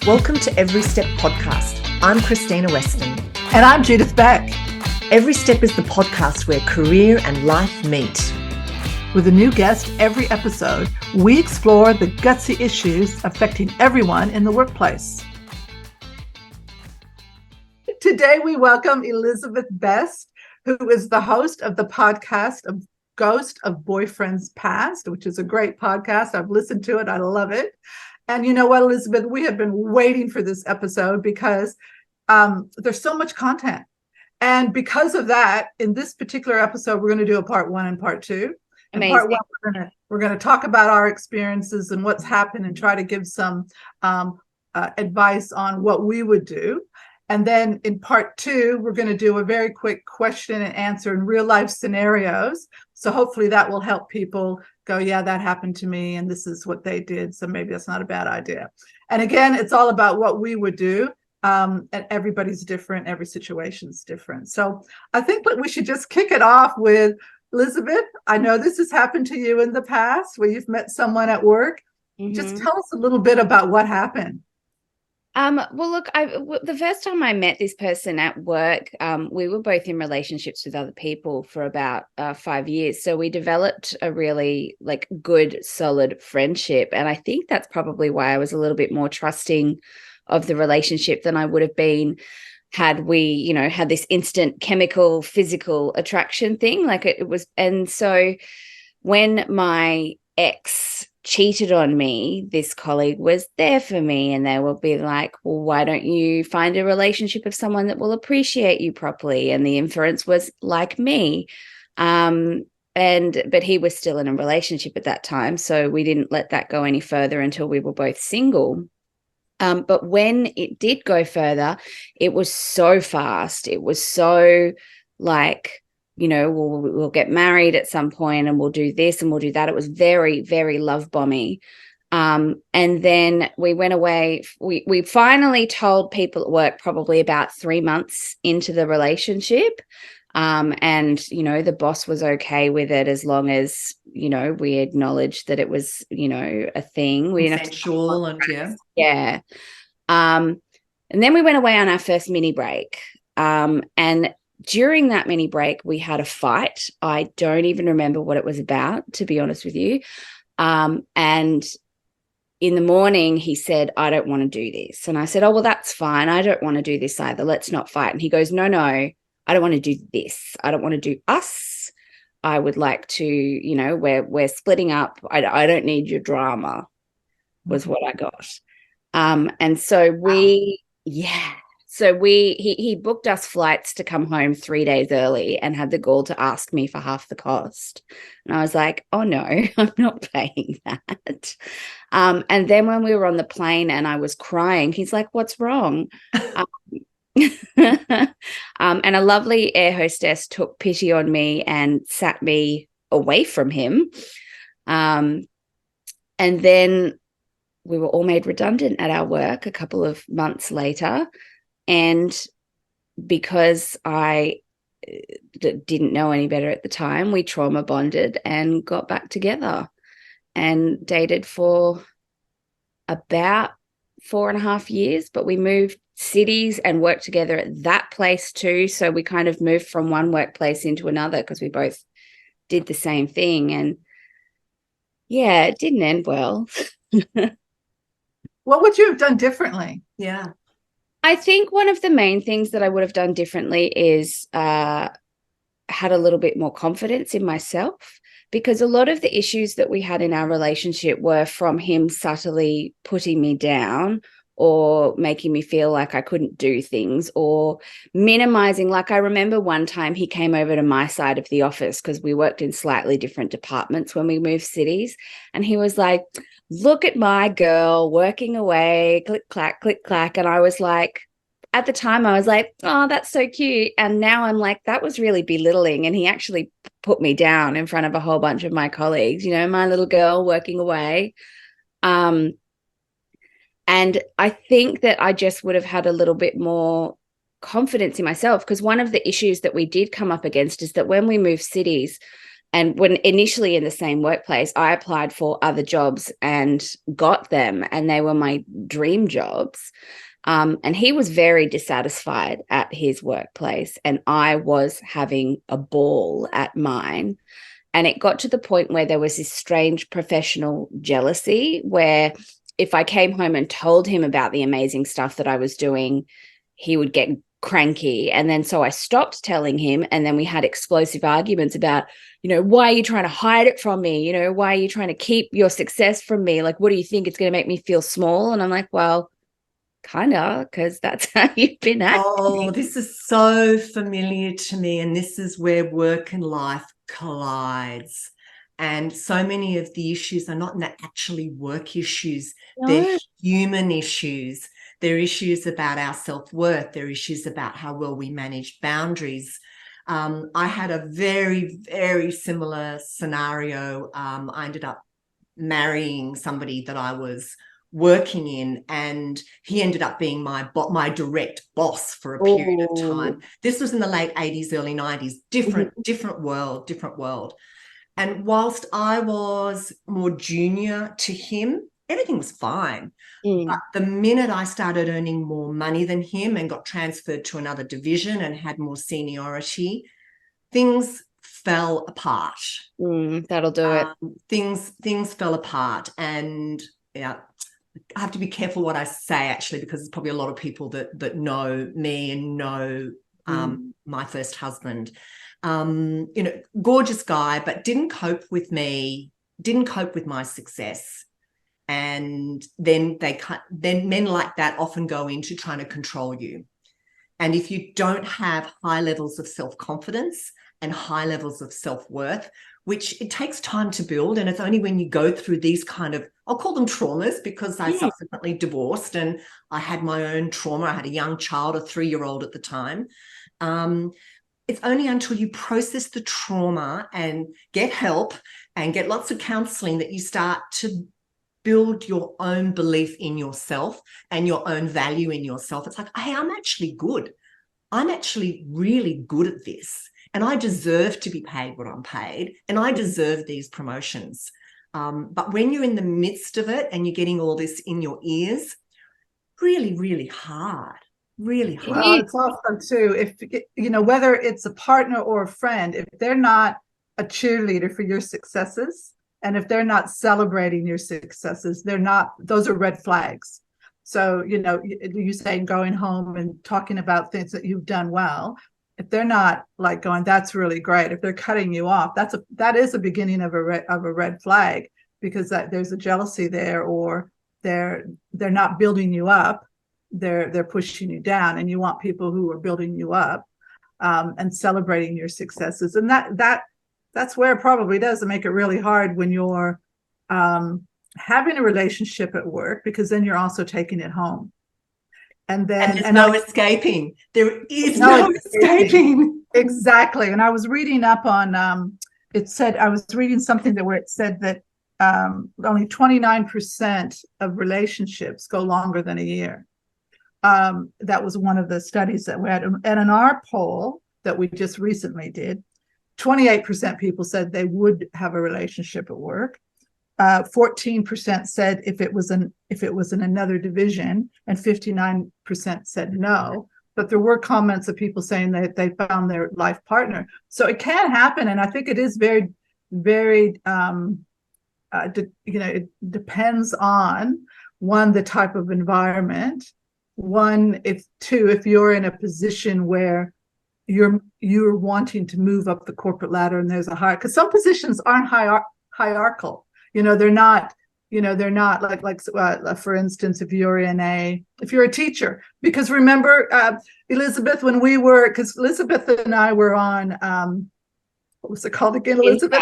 Welcome to Every Step Podcast. I'm Krystyna Weston. And I'm Judith Beck. Every Step is the podcast where career and life meet. With a new guest every episode, we explore the gutsy issues affecting everyone in the workplace. Today we welcome Elizabeth Best, who is the host of the podcast of Ghost of Boyfriends Past, which is a great podcast. I've listened to it. I love it. And you know what, Elizabeth, we have been waiting for this episode because there's so much content. And because of that, in this particular episode, we're going to do a part 1 and part 2. In part 1, we're going to talk about our experiences and what's happened and try to give some advice on what we would do. And then in part 2, we're going to do a very quick question and answer in real life scenarios. So hopefully that will help people go, yeah, that happened to me and this is what they did. So maybe that's not a bad idea. And again, it's all about what we would do. And everybody's different. Every situation's different. So I think that we should just kick it off with Elizabeth. I know this has happened to you in the past where you've met someone at work. Mm-hmm. Just tell us a little bit about what happened. Well, look, the first time I met this person at work, we were both in relationships with other people for about 5 years. So we developed a really good, solid friendship. And I think that's probably why I was a little bit more trusting of the relationship than I would have been had we, had this instant chemical, physical attraction thing. It was. And so when my ex cheated on me, this colleague was there for me, and they will be like, well, why don't you find a relationship of someone that will appreciate you properly? And the inference was like me. But he was still in a relationship at that time, so we didn't let that go any further until we were both single. But when it did go further, it was so fast. It was so we'll get married at some point and we'll do this and we'll do that. It was very, very love bomby. And then we went away. We finally told people at work probably about 3 months into the relationship. And, the boss was okay with it as long as, we acknowledged that it was, a thing. We didn't have to sensual and yeah. And then we went away on our first mini break. And during that mini break, we had a fight. I don't even remember what it was about, to be honest with you. And in the morning, he said, I don't want to do this. And I said, oh, well, that's fine. I don't want to do this either. Let's not fight. And he goes, no, I don't want to do this. I don't want to do us. I would like to, we're splitting up. I don't need your drama, was what I got. And so he booked us flights to come home 3 days early and had the gall to ask me for half the cost. And I was like, oh no, I'm not paying that. And then when we were on the plane and I was crying, he's like, what's wrong? And a lovely air hostess took pity on me and sat me away from him. And then we were all made redundant at our work a couple of months later. And because I didn't know any better at the time, we trauma bonded and got back together and dated for about 4.5 years. But we moved cities and worked together at that place too. So we kind of moved from one workplace into another because we both did the same thing. And yeah, it didn't end well. What would you have done differently? Yeah. I think one of the main things that I would have done differently is had a little bit more confidence in myself, because a lot of the issues that we had in our relationship were from him subtly putting me down or making me feel like I couldn't do things or minimizing. Like I remember one time he came over to my side of the office because we worked in slightly different departments when we moved cities. And he was like, look at my girl working away, click, clack. And I was like, at the time I was like, oh, that's so cute. And now I'm like, that was really belittling. And he actually put me down in front of a whole bunch of my colleagues, my little girl working away. And I think that I just would have had a little bit more confidence in myself, because one of the issues that we did come up against is that when we moved cities, And when initially in the same workplace, I applied for other jobs and got them, and they were my dream jobs. And he was very dissatisfied at his workplace, and I was having a ball at mine. And it got to the point where there was this strange professional jealousy where if I came home and told him about the amazing stuff that I was doing, he would get cranky. And then so I stopped telling him. And then we had explosive arguments about, why are you trying to hide it from me? Why are you trying to keep your success from me? Like, what do you think? It's going to make me feel small? And I'm like, well, kind of, because that's how you've been acting. Oh, this is so familiar to me. And this is where work and life collides. And so many of the issues are not actually work issues. No. They're human issues. They're issues about our self-worth. They're issues about how well we manage boundaries. I had a very, very similar scenario. I ended up marrying somebody that I was working in, and he ended up being my direct boss for a period of time. This was in the late 80s, early 90s, different world. And whilst I was more junior to him, everything was fine. But the minute I started earning more money than him and got transferred to another division and had more seniority, things fell apart. That'll do it. Things fell apart. And I have to be careful what I say, actually, because there's probably a lot of people that know me and know my first husband. Gorgeous guy, but didn't cope with my success. And then men like that often go into trying to control you. And if you don't have high levels of self-confidence and high levels of self-worth, which it takes time to build, and it's only when you go through these kind of, I'll call them traumas, because I subsequently divorced and I had my own trauma. I had a young child, a 3-year-old at the time. It's only until you process the trauma and get help and get lots of counseling that you start to build your own belief in yourself and your own value in yourself. It's like, hey, I'm actually good. I'm actually really good at this. And I deserve to be paid what I'm paid. And I deserve these promotions. But when you're in the midst of it and you're getting all this in your ears, really, really hard. Really hard. Well, it's also too, if whether it's a partner or a friend, if they're not a cheerleader for your successes, and if they're not celebrating your successes, those are red flags. So, you saying going home and talking about things that you've done well, if they're not like going, that's really great. If they're cutting you off, that is a beginning of a red flag, because there's a jealousy there, or they're not building you up. They're pushing you down, and you want people who are building you up and celebrating your successes. And that's where it probably does make it really hard when you're having a relationship at work, because then you're also taking it home. And there's no escaping. There is no escaping. Exactly. And I was reading up on I was reading something where it said that only 29% of relationships go longer than a year. That was one of the studies that we had. And in our poll that we just recently did, 28% people said they would have a relationship at work. 14% said if it was in another division, and 59% said no. But there were comments of people saying that they found their life partner. So it can happen, and I think it is very, very. It depends on, one, the type of environment. One, if you're in a position where you're wanting to move up the corporate ladder, and there's a hierarchy, because some positions aren't hierarchical. They're not like for instance, if you're a teacher, because remember, Elizabeth, because Elizabeth and I were on, what was it called again, Elizabeth?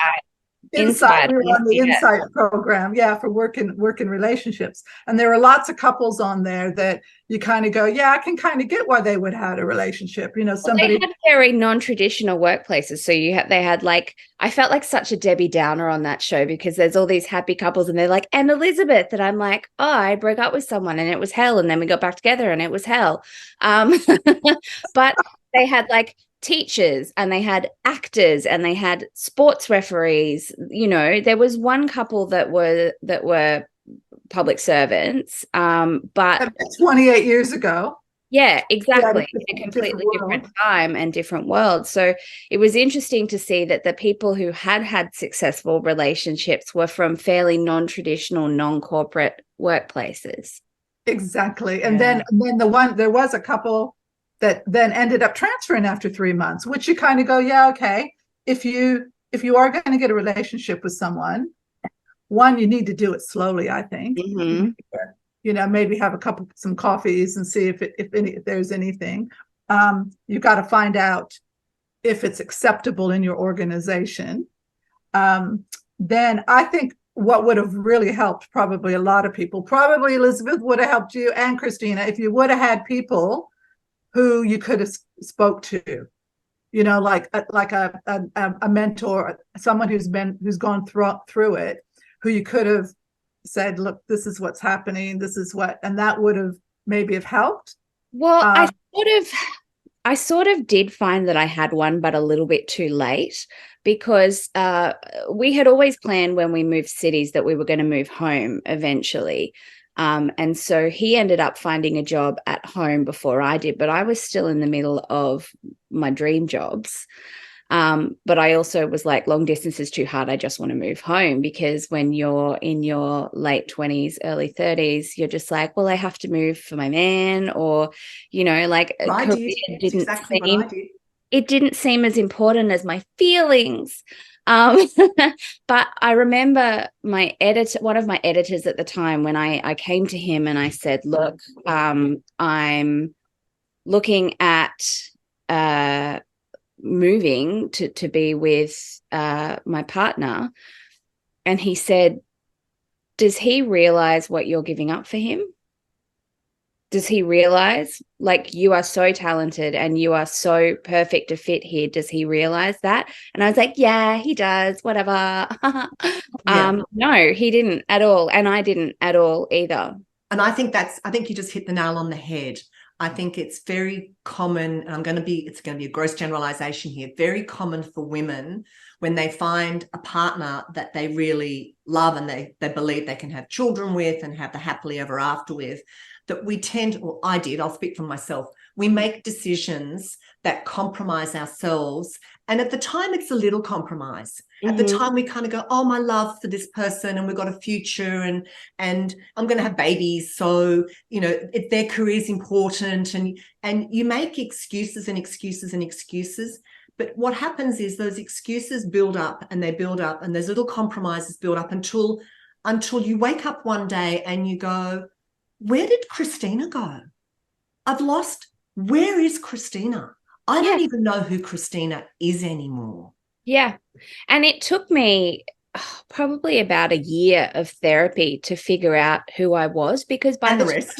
Insight. We were on the Insight program, for work and relationships, and there were lots of couples on there that you kind of go, I can kind of get why they would have a relationship. Somebody they had very non-traditional workplaces, so they had like, I felt like such a Debbie Downer on that show, because there's all these happy couples, and they're like, and Elizabeth, and I'm like, I broke up with someone and it was hell, and then we got back together and it was hell. But they had like teachers and they had actors and they had sports referees. You know, there was one couple that were public servants, but 28 years ago. Yeah, exactly. Yeah, in a completely different time and different world. So it was interesting to see that the people who had successful relationships were from fairly non-traditional, non-corporate workplaces. Exactly. And then there was a couple that then ended up transferring after 3 months, which you kind of go, yeah, okay. If you are going to get a relationship with someone, one, you need to do it slowly, I think. Mm-hmm. You know, maybe have some coffees and see if there's anything. You got to find out if it's acceptable in your organization. Then I think what would have really helped probably a lot of people, probably Elizabeth would have helped you and Krystyna, if you would have had people who you could have spoke to, you know, like a mentor, someone who's gone through it, who you could have said, look, this is what's happening, this is what, and that would have maybe have helped. Well, I sort of did find that I had one, but a little bit too late, because we had always planned when we moved cities that we were going to move home eventually. And so he ended up finding a job at home before I did, but I was still in the middle of my dream jobs. But I also was like, long distance is too hard. I just want to move home, because when you're in your late 20s, early 30s, you're just like, well, I have to move for my man, or, you know, like it didn't seem as important as my feelings. But I remember one of my editors at the time, when I came to him and I said, look, I'm looking at moving to be with my partner. And he said, does he realize what you're giving up for him? Does he realize, like, you are so talented and you are so perfect to fit here? Does he realize that? And I was like, yeah, he does, whatever. No, he didn't at all. And I didn't at all either. And I think you just hit the nail on the head. I think it's very common, and it's going to be a gross generalization here, very common for women when they find a partner that they really love and they believe they can have children with and have the happily ever after with, that we I'll speak for myself, we make decisions that compromise ourselves. And at the time, it's a little compromise. Mm-hmm. At the time, we kind of go, oh, my love for this person, and we've got a future, and I'm going to have babies. So, you know, their career is important. And you make excuses and excuses and excuses. But what happens is those excuses build up and they build up, and those little compromises build up until you wake up one day and you go, where did Krystyna go? I've lost. Where is Krystyna? I don't even know who Krystyna is anymore. Yeah. And it took me probably about a year of therapy to figure out who I was, because by the rest.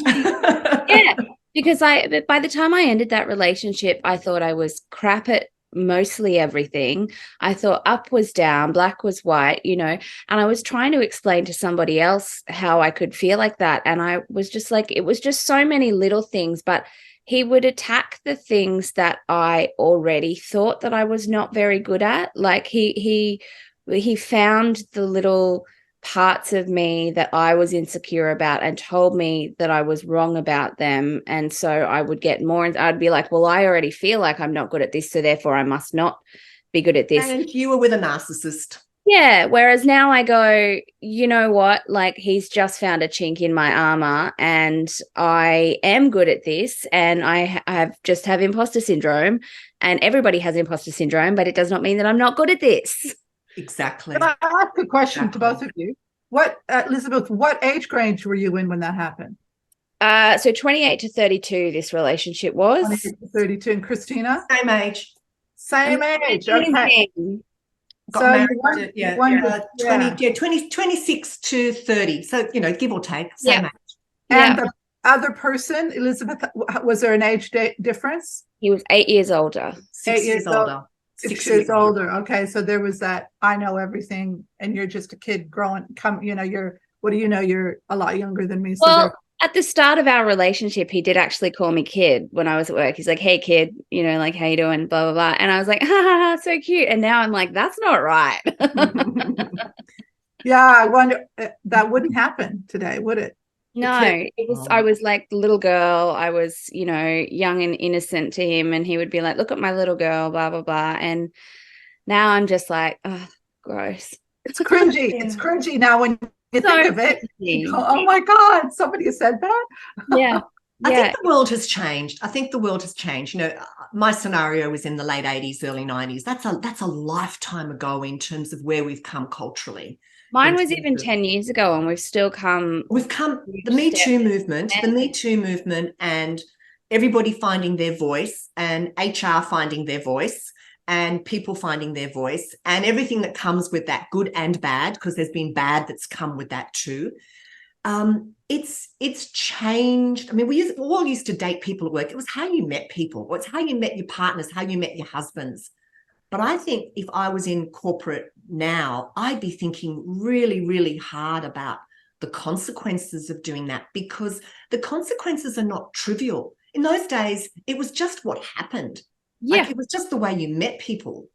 Because by the time I ended that relationship, I thought I was crap at mostly everything. I thought up was down, black was white, you know, and I was trying to explain to somebody else how I could feel like that. And I was just like, it was just so many little things, but he would attack the things that I already thought that I was not very good at. Like he found the little parts of me that I was insecure about and told me that I was wrong about them. And so I would get more, and I'd be like, well, I already feel like I'm not good at this, so therefore I must not be good at this. And you were with a narcissist. Yeah. Whereas now I go, you know what, like, he's just found a chink in my armor and I am good at this, and I have imposter syndrome, and everybody has imposter syndrome, but it does not mean that I'm not good at this. Exactly. Can I ask a question to both of you? Elizabeth, what age range were you in when that happened? So 28 to 32, this relationship was. 28 to 32. And Krystyna? Same age. Same age. Okay. Got married 26 to 30. So, you know, give or take, same age. And the other person, Elizabeth, was there an age difference? He was 8 years older. 6 years older. 6 years older. Okay, so there was that, I know everything, and you're just a kid growing. You're a lot younger than me. So At the start of our relationship, he did actually call me kid when I was at work. He's like, "Hey, kid, like, how you doing?" Blah, blah, blah. And I was like, "Ha, ha, ha, so cute." And now I'm like, that's not right. Yeah, I wonder, that wouldn't happen today, would it? No, I was like the little girl. I was, young and innocent to him. And he would be like, "Look at my little girl, blah, blah, blah." And now I'm just like, oh, gross. It's cringy. Yeah. It's cringy now when you think of it. You go, oh my God, somebody said that. Yeah. I think the world has changed. My scenario was in the late 80s, early 90s. That's a lifetime ago in terms of where we've come culturally. Mine was even 10 years ago, and we've come the Me Too movement, and everybody finding their voice, and HR finding their voice, and people finding their voice, and everything that comes with that, good and bad, because there's been bad that's come with that too. It's changed. I mean, we all used to date people at work. It was how you met people. It's how you met your partners, how you met your husbands. But I think if I was in corporate now, I'd be thinking really, really hard about the consequences of doing that, because the consequences are not trivial. In those days, it was just what happened. Yeah. Like, it was just the way you met people.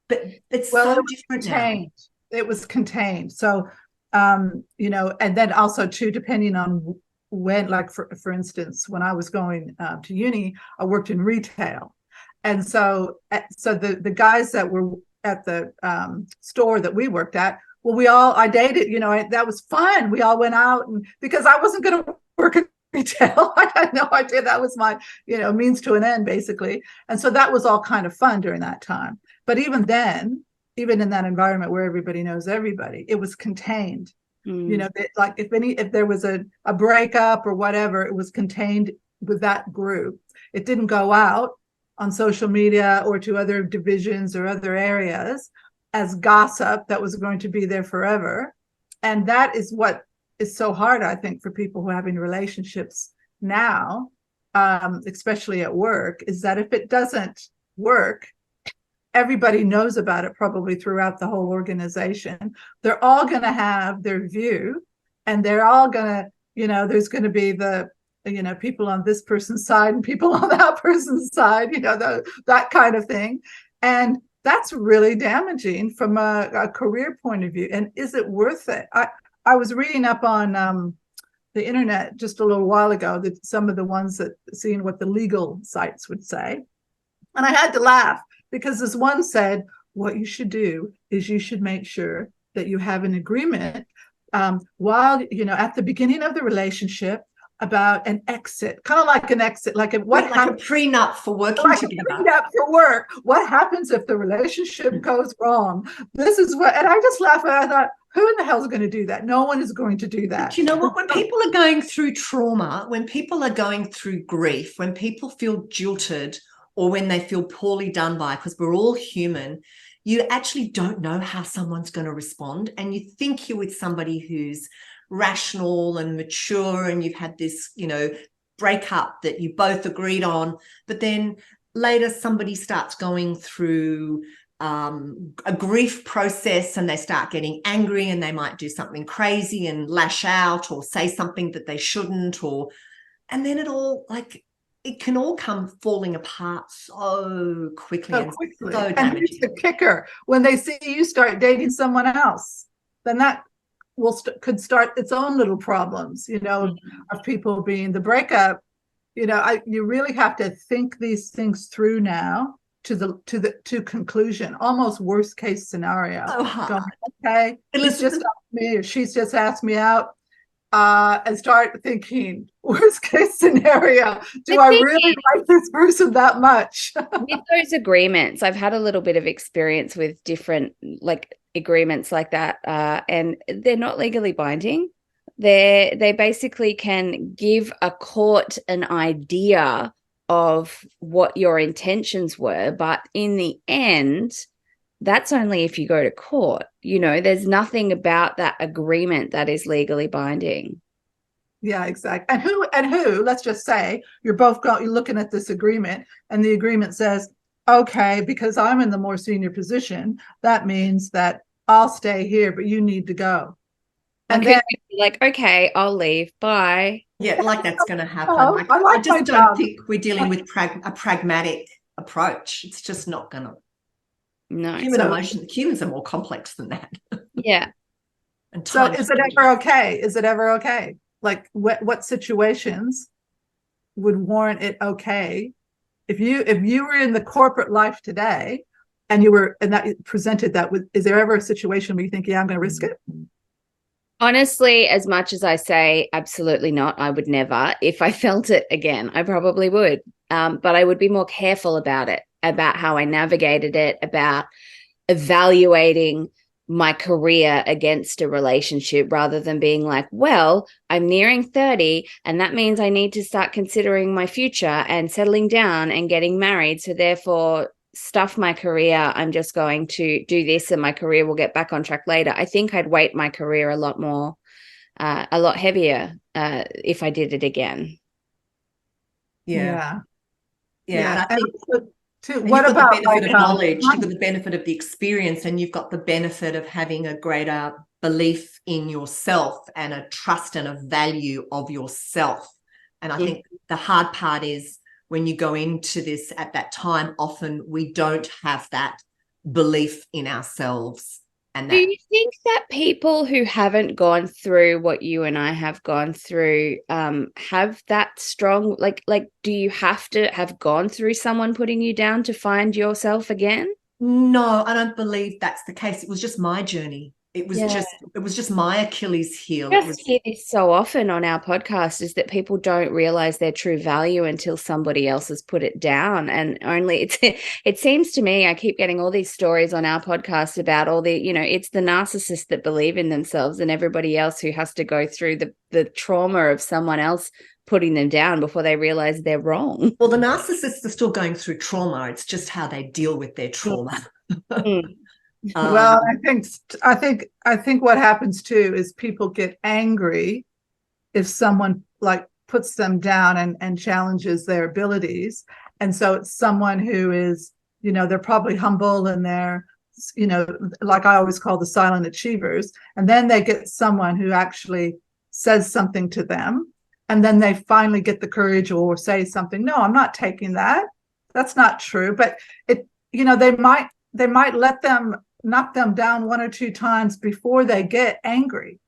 But it's so different now. It was contained. So, and then also too, depending on when, like for instance, when I was going to uni, I worked in retail. And so the guys that were at the store that we worked at, well, I dated, that was fun. We all went out, and because I wasn't going to work in retail, I had no idea that was my, means to an end, basically. And so that was all kind of fun during that time. But even then, even in that environment where everybody knows everybody, it was contained. Like if there was a breakup or whatever, it was contained with that group. It didn't go out on social media or to other divisions or other areas as gossip that was going to be there forever. And that is what is so hard, I think, for people who are having relationships now, especially at work, is that if it doesn't work, everybody knows about it probably throughout the whole organization. They're all going to have their view, and they're all going to, there's going to be the, people on this person's side and people on that person's side, that kind of thing. And that's really damaging from a career point of view. And is it worth it? I was reading up on the internet just a little while ago, that some of the ones that seeing what the legal sites would say. And I had to laugh, because this one said, what you should do is you should make sure that you have an agreement while, at the beginning of the relationship, about an exit, kind of like an exit, like a prenup for working together. Prenup for work. What happens if the relationship goes wrong? This is what, and I just laughed. I thought, who in the hell is going to do that? No one is going to do that. But you know what? When people are going through trauma, when people are going through grief, when people feel jilted, or when they feel poorly done by, because we're all human, you actually don't know how someone's going to respond. And you think you're with somebody who's rational and mature, and you've had this, breakup that you both agreed on. But then later somebody starts going through a grief process, and they start getting angry, and they might do something crazy and lash out or say something that they shouldn't, and then it can all come falling apart so quickly. So and here's the kicker: when they see you start dating someone else, then that could start its own little problems, of people being the breakup. You really have to think these things through now to conclusion, almost worst case scenario. Going, okay, he's just asked me, or she's just asked me out. And start thinking, worst case scenario, do I really like this person that much? With those agreements, I've had a little bit of experience with different agreements like that, and they're not legally binding. They basically can give a court an idea of what your intentions were, but in the end, that's only if you go to court. There's nothing about that agreement that is legally binding. Yeah, exactly. And who, let's just say you're looking at this agreement, and the agreement says, okay, because I'm in the more senior position, that means that I'll stay here, but you need to go. And I then, could be like, okay, I'll leave. Bye. Yeah, like that's going to happen. oh, Like, I like I just my don't job. think we're dealing with a pragmatic approach. It's just not going to. No. Humans are more complex than that. Yeah. And So time is it ever okay? Is it ever okay? Like what situations would warrant it okay? If you were in the corporate life today and that presented that with, is there ever a situation where you think, yeah, I'm going to risk it? Honestly, as much as I say absolutely not, I would never. If I felt it again, I probably would. But I would be more careful about it, about how I navigated it, about evaluating my career against a relationship rather than being like, well, I'm nearing 30 and that means I need to start considering my future and settling down and getting married. So therefore, stuff my career. I'm just going to do this and my career will get back on track later. I think I'd weight my career a lot more, a lot heavier if I did it again. Yeah. Yeah. And I think too, and what you've got about the benefit like of knowledge, you've got the benefit of the experience, and you've got the benefit of having a greater belief in yourself and a trust and a value of yourself. And I think the hard part is when you go into this at that time, often we don't have that belief in ourselves. And do you think that people who haven't gone through what you and I have gone through have that strong, like do you have to have gone through someone putting you down to find yourself again? No, I don't believe that's the case. It was just my journey. It was just my Achilles heel. I just hear this so often on our podcast, is that people don't realize their true value until somebody else has put it down. And only it seems to me, I keep getting all these stories on our podcast about all the, it's the narcissists that believe in themselves and everybody else who has to go through the trauma of someone else putting them down before they realize they're wrong. Well, the narcissists are still going through trauma. It's just how they deal with their trauma. Well, I think what happens too is people get angry if someone like puts them down and challenges their abilities. And so it's someone who is, they're probably humble and they're, like I always call the silent achievers. And then they get someone who actually says something to them. And then they finally get the courage or say something. No, I'm not taking that. That's not true. But they might let them knock them down one or two times before they get angry,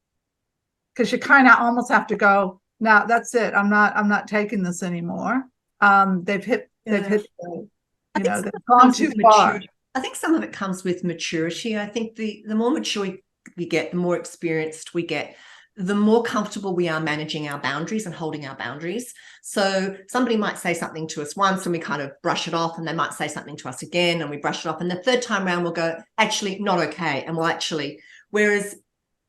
because you kind of almost have to go, now that's it, I'm not taking this anymore. They've gone too far. I think some of it comes with maturity. I think the more mature we get, the more experienced we get, the more comfortable we are managing our boundaries and holding our boundaries. So somebody might say something to us once and we kind of brush it off, and they might say something to us again and we brush it off. And the third time around, we'll go, actually, not okay. And whereas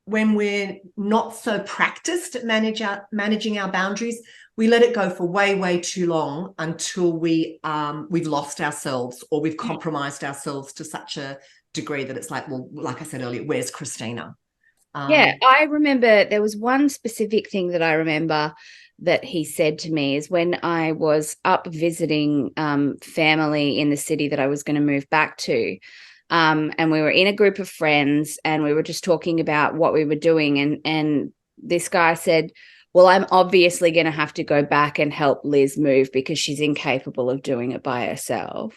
when we're not so practiced at managing our boundaries, we let it go for way, way too long until we've lost ourselves or we've compromised ourselves to such a degree that it's like, well, like I said earlier, where's Krystyna? Yeah, I remember there was one specific thing that I remember that he said to me is when I was up visiting family in the city that I was going to move back to. And we were in a group of friends and we were just talking about what we were doing. And this guy said, well, I'm obviously going to have to go back and help Liz move because she's incapable of doing it by herself.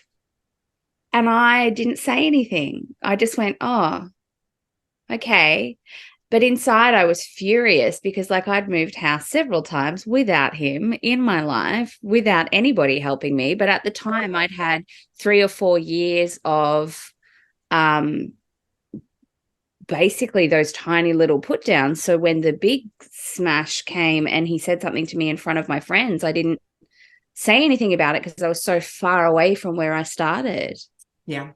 And I didn't say anything. I just went, oh, okay. But inside I was furious because I'd moved house several times without him in my life, without anybody helping me. But at the time I'd had 3 or 4 years of basically those tiny little put downs. So when the big smash came and he said something to me in front of my friends, I didn't say anything about it because I was so far away from where I started. Yeah.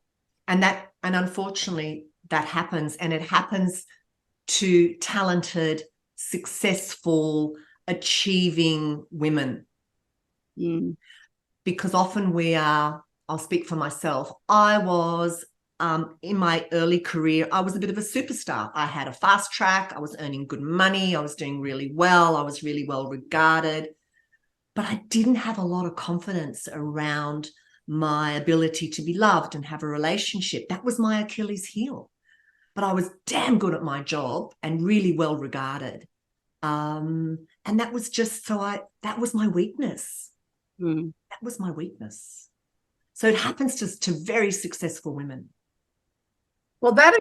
And unfortunately that happens, and it happens to talented, successful, achieving women. Because often I'll speak for myself, I was in my early career, I was a bit of a superstar. I had a fast track, I was earning good money, I was doing really well, I was really well regarded, but I didn't have a lot of confidence around my ability to be loved and have a relationship. That was my Achilles heel. but I was damn good at my job and really well regarded. And that was just that was my weakness. That was my weakness. So it happens to very successful women. Well, that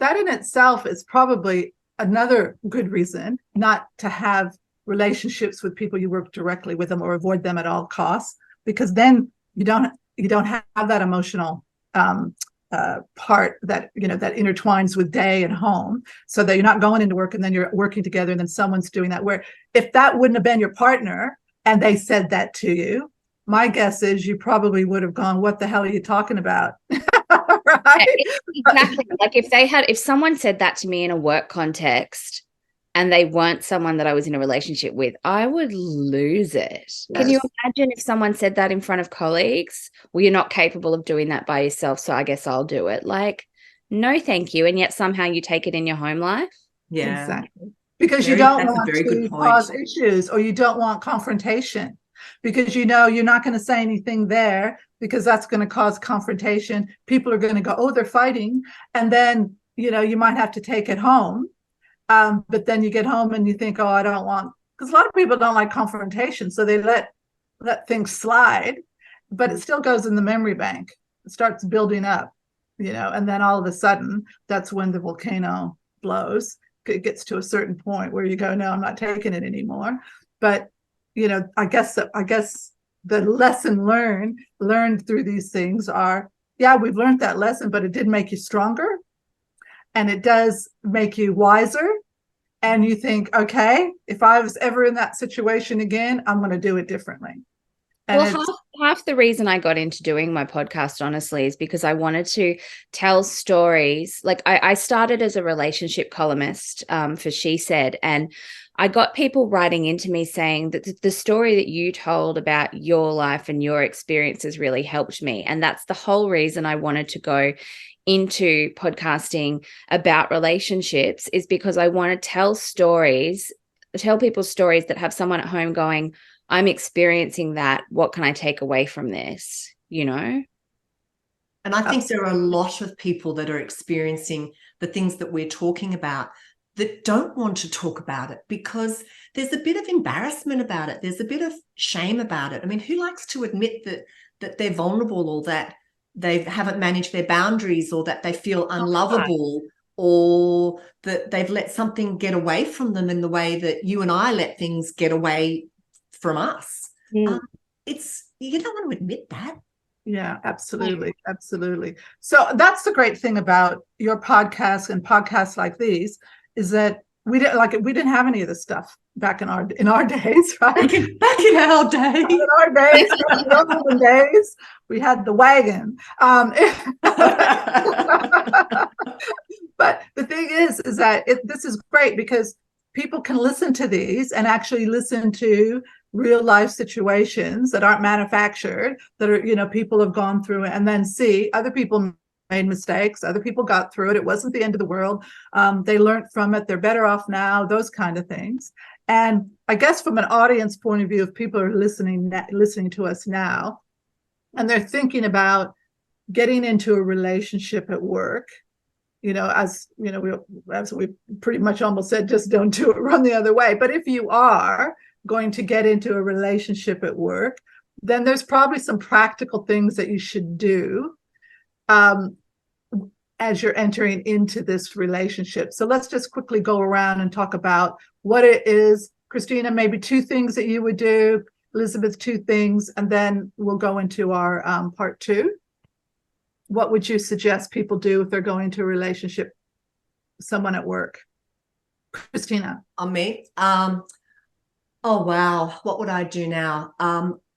in itself is probably another good reason not to have relationships with people you work directly with them, or avoid them at all costs, because then you don't have that emotional part that that intertwines with day and home, so that you're not going into work and then you're working together and then someone's doing that. Where if that wouldn't have been your partner and they said that to you, my guess is you probably would have gone, what the hell are you talking about? Right? Exactly. Like if someone said that to me in a work context and they weren't someone that I was in a relationship with, I would lose it. Yes. Can you imagine if someone said that in front of colleagues? Well, you're not capable of doing that by yourself, so I guess I'll do it. Like, no, thank you. And yet somehow you take it in your home life. Yeah, exactly. Because you don't want to cause issues, or you don't want confrontation, because you're not going to say anything there because that's going to cause confrontation. People are going to go, oh, they're fighting. And then, you might have to take it home. But then you get home and you think, oh, I don't want, because a lot of people don't like confrontation. So they let things slide, but it still goes in the memory bank. It starts building up, and then all of a sudden, that's when the volcano blows. It gets to a certain point where you go, no, I'm not taking it anymore. But, I guess the lesson learned through these things are, yeah, we've learned that lesson, but it did make you stronger. And it does make you wiser. And you think, okay, if I was ever in that situation again, I'm going to do it differently. And well, half the reason I got into doing my podcast, honestly, is because I wanted to tell stories. Like I started as a relationship columnist for She Said, and I got people writing into me saying that the story that you told about your life and your experiences really helped me. And that's the whole reason I wanted to go into podcasting about relationships, is because I want to tell people stories that have someone at home going, I'm experiencing that. What can I take away from this? And I think there are a lot of people that are experiencing the things that we're talking about that don't want to talk about it because there's a bit of embarrassment about it. There's a bit of shame about it. I mean, who likes to admit that they're vulnerable, or that they haven't managed their boundaries, or that they feel unlovable, or that they've let something get away from them in the way that you and I let things get away from us? You don't want to admit that. Yeah, absolutely. Absolutely. So that's the great thing about your podcast and podcasts like these, is that we didn't have any of this stuff back in our days, right? Back in our days. In our days, in the olden days, we had the wagon. But the thing is that this is great because people can listen to these and actually listen to real life situations that aren't manufactured, that are, people have gone through, and then see other people made mistakes, other people got through it. It wasn't the end of the world. They learned from it. They're better off now, those kind of things. And I guess from an audience point of view, if people are listening to us now, and they're thinking about getting into a relationship at work, as we pretty much almost said, just don't do it, run the other way. But if you are going to get into a relationship at work, then there's probably some practical things that you should do as you're entering into this relationship. So let's just quickly go around and talk about what it is. Krystyna, maybe 2 things that you would do. Elizabeth, 2 things, and then we'll go into our part 2. What would you suggest people do if they're going into a relationship with someone at work? Krystyna. On me? Oh, wow. What would I do now?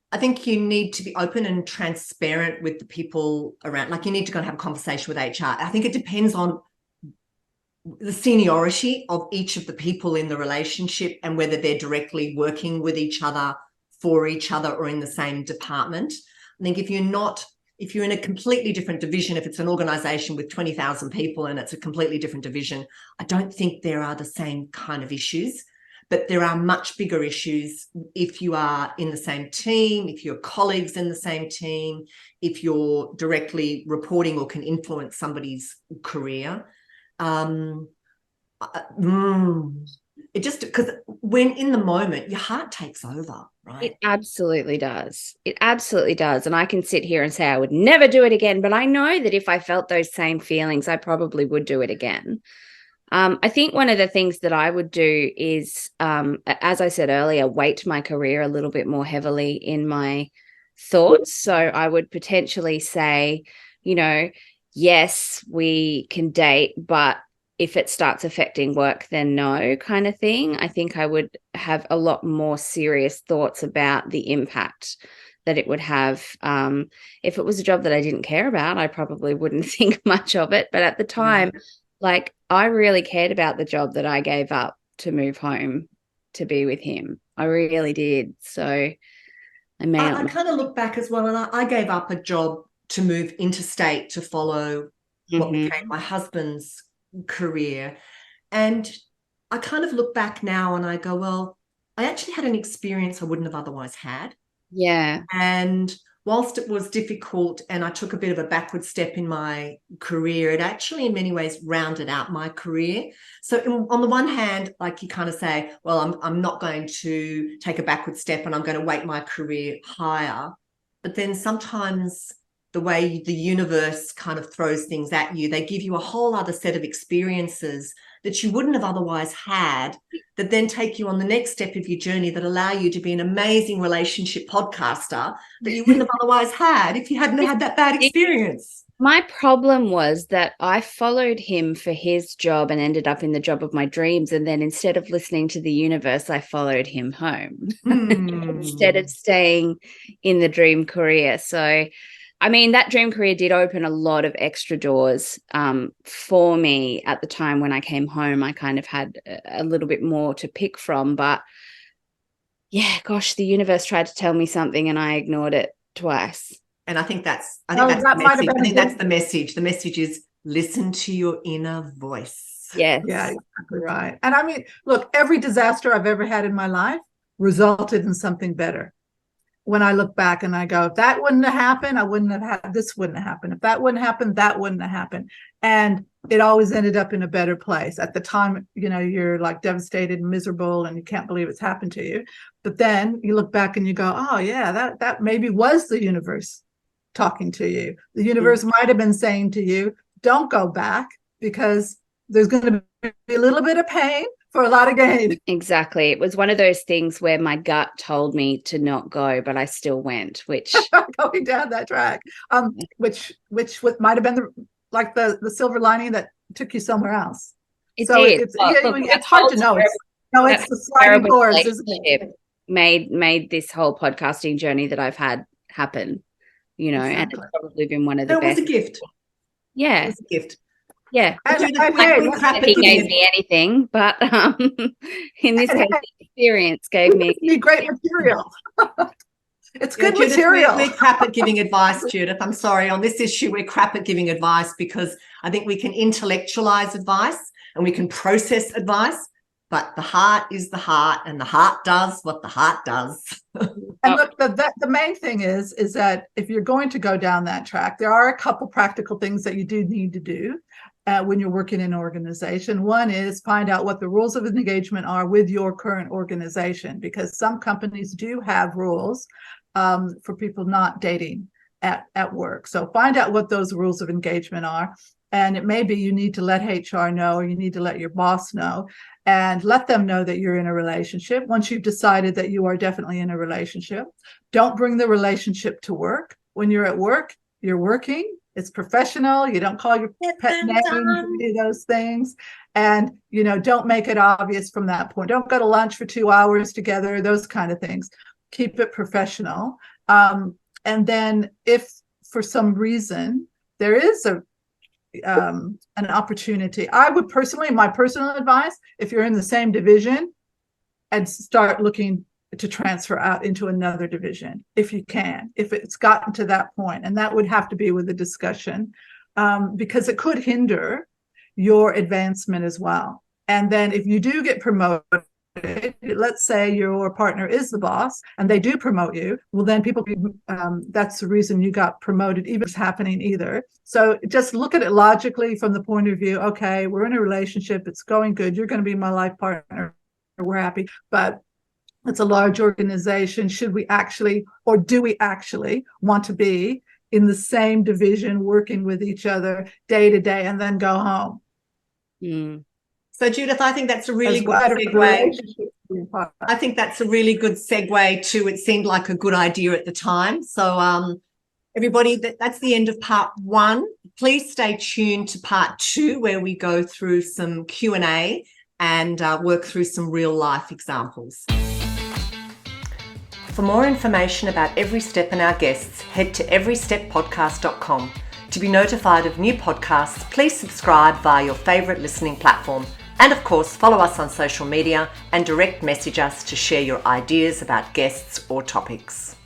I think you need to be open and transparent with the people around. Like, you need to go and have a conversation with HR. I think it depends on the seniority of each of the people in the relationship and whether they're directly working with each other, for each other, or in the same department. I think if you're in a completely different division, if it's an organization with 20,000 people and it's a completely different division, I don't think there are the same kind of issues. but there are much bigger issues if you are in the same team, if your colleagues in the ssame team, if you're directly reporting or can influence somebody's career. It just, because when in the moment, your heart takes over, right? It absolutely does. It absolutely does. And I can sit here and say I would never do it again, but I know that if I felt those same feelings, I probably would do it again. I think one of the things that I would do is, as I said earlier, weight my career a little bit more heavily in my thoughts. So I would potentially say, you know, yes, we can date, but if it starts affecting work, then no, kind of thing. I think I would have a lot more serious thoughts about the impact that it would have. If it was a job that I didn't care about, I probably wouldn't think much of it. But at the time, like, I really cared about the job that I gave up to move home to be with him. I really did. So I kind of look back as well, and I gave up a job to move interstate to follow what became my husband's career. And I kind of look back now and I go, well, I actually had an experience I wouldn't have otherwise had. Yeah. And whilst it was difficult and I took a bit of a backward step in my career, it actually in many ways rounded out my career. So on the one hand, like, you kind of say, well, I'm not going to take a backward step and I'm going to weight my career higher. But then sometimes the way the universe kind of throws things at you, they give you a whole other set of experiences that you wouldn't have otherwise had, that then take you on the next step of your journey, that allow you to be an amazing relationship podcaster that you wouldn't have otherwise had if you hadn't had that bad experience. My problem was that I followed him for his job and ended up in the job of my dreams. And then instead of listening to the universe, I followed him home instead of staying in the dream career. So, I mean, that dream career did open a lot of extra doors for me at the time when I came home. I kind of had a little bit more to pick from. But yeah, gosh, the universe tried to tell me something and I ignored it twice. And I think that's the message. The message is listen to your inner voice. Yes. Yeah, exactly right. And I mean, look, every disaster I've ever had in my life resulted in something better. When I look back and I go, if that wouldn't have happened, I wouldn't have had, this wouldn't have happened. If that wouldn't happen, that wouldn't have happened. And it always ended up in a better place. At the time, you know, you're like devastated and miserable and you can't believe it's happened to you. But then you look back and you go, oh yeah, that maybe was the universe talking to you. The universe might have been saying to you, don't go back, because there's going to be a little bit of pain for a lot of gain. Exactly. It was one of those things where my gut told me to not go, but I still went, which going down that track, which might have been the silver lining that took you somewhere else. It did. It's hard to know. It's the sliding doors, isn't it? Made this whole podcasting journey that I've had happen, you know, and it's probably been one of the best. It was a gift. Yeah. It was a gift. Yeah. He gave me anything, but in this case, the experience gave me great material. It's good material. We're crap at giving advice, Judith. I'm sorry. On this issue, we're crap at giving advice because I think we can intellectualize advice and we can process advice, but the heart is the heart and the heart does what the heart does. And look, the main thing is that if you're going to go down that track, there are a couple practical things that you do need to do when you're working in an organization. One is find out what the rules of engagement are with your current organization, because some companies do have rules for people not dating at work. So find out what those rules of engagement are. And it may be you need to let HR know, or you need to let your boss know, and let them know that you're in a relationship. Once you've decided that you are definitely in a relationship, don't bring the relationship to work. When you're at work, you're working. It's professional. You don't call your pet names, do those things. And, you know, don't make it obvious from that point. Don't go to lunch for 2 hours together, those kind of things. Keep it professional. And then if for some reason there is an opportunity, I would personally, my personal advice, if you're in the same division, and start looking to transfer out into another division if you can, if it's gotten to that point. And that would have to be with a discussion, because it could hinder your advancement as well. And then if you do get promoted let's say your partner is the boss and they do promote you, well, then people, that's the reason you got promoted, even if it's happening either. So just look at it logically from the point of view, okay, we're in a relationship, it's going good, you're going to be my life partner, we're happy, but it's a large organization. Should we actually, or do we actually want to be in the same division, working with each other day to day and then go home? So Judith, I think that's a really good segue. I think that's a really good segue to, it seemed like a good idea at the time. So everybody, that's the end of part 1. Please stay tuned to part 2, where we go through some Q&A and work through some real life examples. For more information about Every Step and our guests, head to everysteppodcast.com. To be notified of new podcasts, please subscribe via your favourite listening platform. And of course, follow us on social media and direct message us to share your ideas about guests or topics.